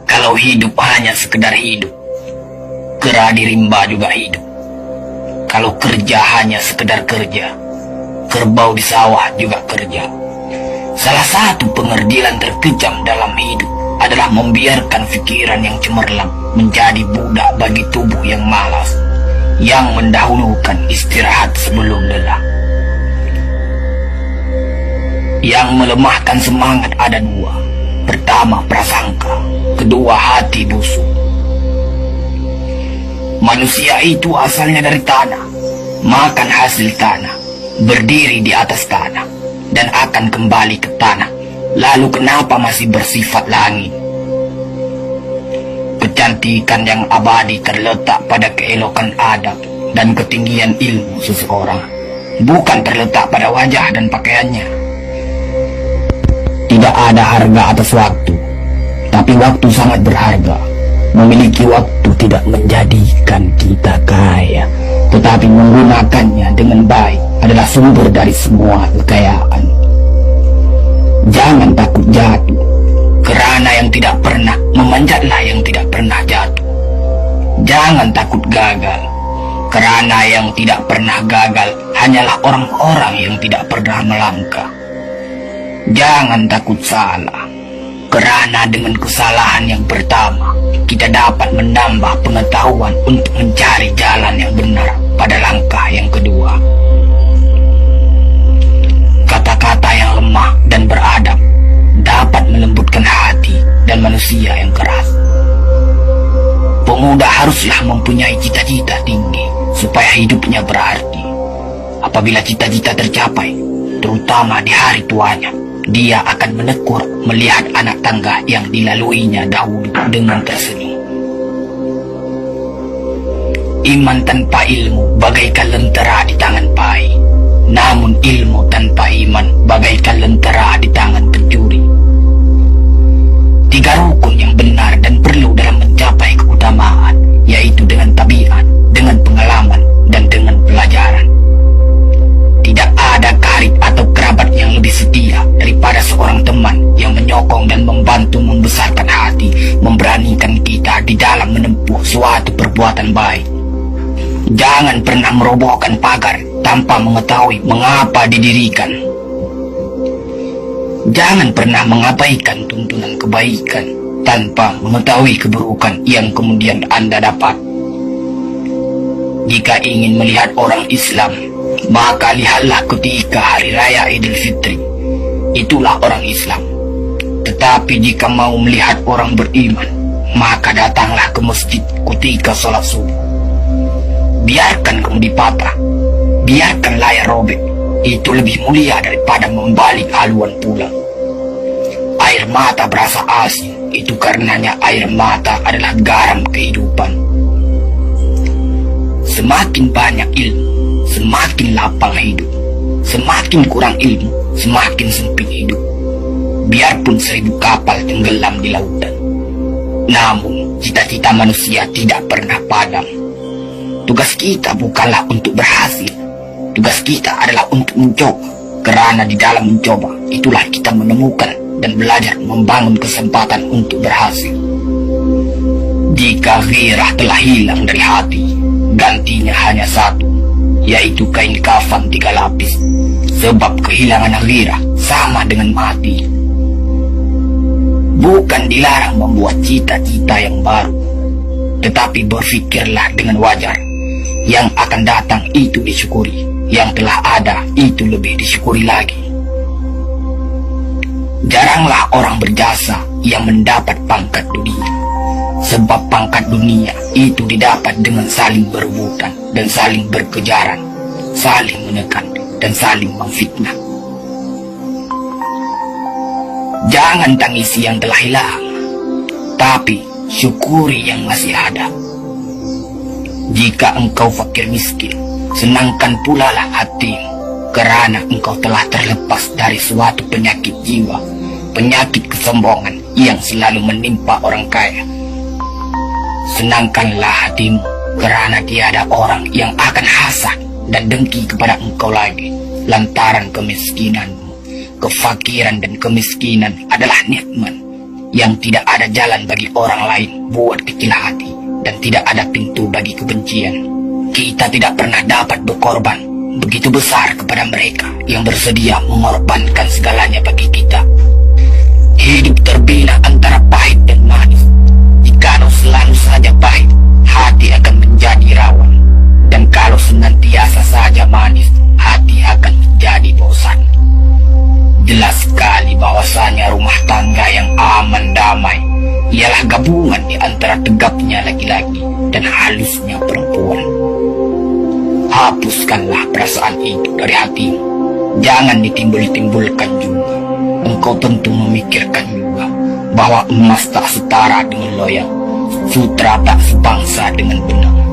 Kalau hidup hanya sekedar hidup, kera di rimba juga hidup. Kalau kerja hanya sekedar kerja, kerbau di sawah juga kerja. Salah satu pengerdilan terkejam dalam hidup adalah membiarkan pikiran yang cemerlang menjadi budak bagi tubuh yang malas, yang mendahulukan istirahat sebelum lelah. Yang melemahkan semangat ada dua. Pertama, prasangka. Kedua, hati busuk. Manusia itu asalnya dari tanah, makan hasil tanah, berdiri di atas tanah, dan akan kembali ke tanah. Lalu kenapa masih bersifat langit? Kecantikan yang abadi terletak pada keelokan adab dan ketinggian ilmu seseorang, bukan terletak pada wajah dan pakaiannya. Tidak ada harga atas waktu, tapi waktu sangat berharga. Memiliki waktu tidak menjadikan kita kaya, tetapi menggunakannya dengan baik adalah sumber dari semua kekayaan. Jangan takut jatuh, kerana yang tidak pernah memanjatlah yang tidak pernah jatuh. Jangan takut gagal, kerana yang tidak pernah gagal hanyalah orang-orang yang tidak pernah melangkah. Jangan takut salah, kerana dengan kesalahan yang pertama kita dapat menambah pengetahuan untuk mencari jalan yang benar pada langkah yang kedua. Kata-kata yang lemah dan beradab dapat melembutkan hati dan manusia yang keras. Pemuda haruslah mempunyai cita-cita tinggi supaya hidupnya berarti. Apabila cita-cita tercapai, terutama di hari tuanya, dia akan menekur melihat anak tangga yang dilaluinya dahulu dengan tersenyum. Iman tanpa ilmu bagaikan lentera di tangan pai, namun ilmu tanpa iman bagaikan lentera di tangan pencuri. Tiga rukun yang benar dan perlu dalam mencapai keutamaan, yaitu dengan tabiat, dengan pengalaman, dan dengan pelajaran. Tidak ada karib atau kerabat yang lebih setia daripada seorang teman yang menyokong dan membantu membesarkan hati, memberanikan kita di dalam menempuh suatu perbuatan baik. Jangan pernah merobohkan pagar tanpa mengetahui mengapa didirikan. Jangan pernah mengabaikan tuntunan kebaikan tanpa mengetahui keburukan yang kemudian Anda dapat. Jika ingin melihat orang Islam, maka lihatlah ketika hari raya Idul Fitri. Itulah orang Islam. Tetapi jika mau melihat orang beriman, maka datanglah ke masjid ketika sholat subuh. Biarkan kemudi patah, biarkan layar robek, itu lebih mulia daripada membalik haluan pulang. Air mata berasa asin, itu karenanya air mata adalah garam kehidupan. Semakin banyak ilmu, semakin lapang hidup. Semakin kurang ilmu, semakin sempit hidup. Biarpun 1000 kapal tenggelam di lautan, namun cita-cita manusia tidak pernah padam. Tugas kita bukanlah untuk berhasil, tugas kita adalah untuk mencoba. Kerana di dalam mencoba, itulah kita menemukan dan belajar membangun kesempatan untuk berhasil. Jika ghirah telah hilang dari hati, gantinya hanya satu, yaitu kain kafan 3 lapis. Sebab kehilangan ghirah sama dengan mati. Bukan dilarang membuat cita-cita yang baru, tetapi berfikirlah dengan wajar. Yang akan datang itu disyukuri, yang telah ada itu lebih disyukuri lagi. Jaranglah orang berjasa yang mendapat pangkat dunia, sebab pangkat dunia itu didapat dengan saling berebutan dan saling berkejaran, saling menekan dan saling memfitnah. Jangan tangisi yang telah hilang, tapi syukuri yang masih ada. Jika engkau fakir miskin, senangkan pula lah hatimu, kerana engkau telah terlepas dari suatu penyakit jiwa, penyakit kesombongan yang selalu menimpa orang kaya. Senangkanlah hatimu, kerana tiada orang yang akan hasad dan dengki kepada engkau lagi, lantaran kemiskinanmu. Kefakiran dan kemiskinan adalah nikmat yang tidak ada jalan bagi orang lain buat kecil hati, dan tidak ada pintu bagi kebencian. Kita tidak pernah dapat berkorban begitu besar kepada mereka yang bersedia mengorbankan segalanya bagi kita. Hidup terbina antara pahit dan manis. Jikalau selalu saja pahit, hati akan menjadi rawan. Dan kalau senantiasa saja manis, hati akan menjadi bosan. Jelas sekali bahwasanya rumah tangga yang aman damai ialah gabungan di antara tegapnya laki-laki dan halusnya perempuan. Hapuskanlah perasaan itu dari hatimu. Jangan ditimbul-timbulkan juga. Engkau tentu memikirkan juga bahwa emas tak setara dengan loyang, sutra tak sebangsa dengan benang.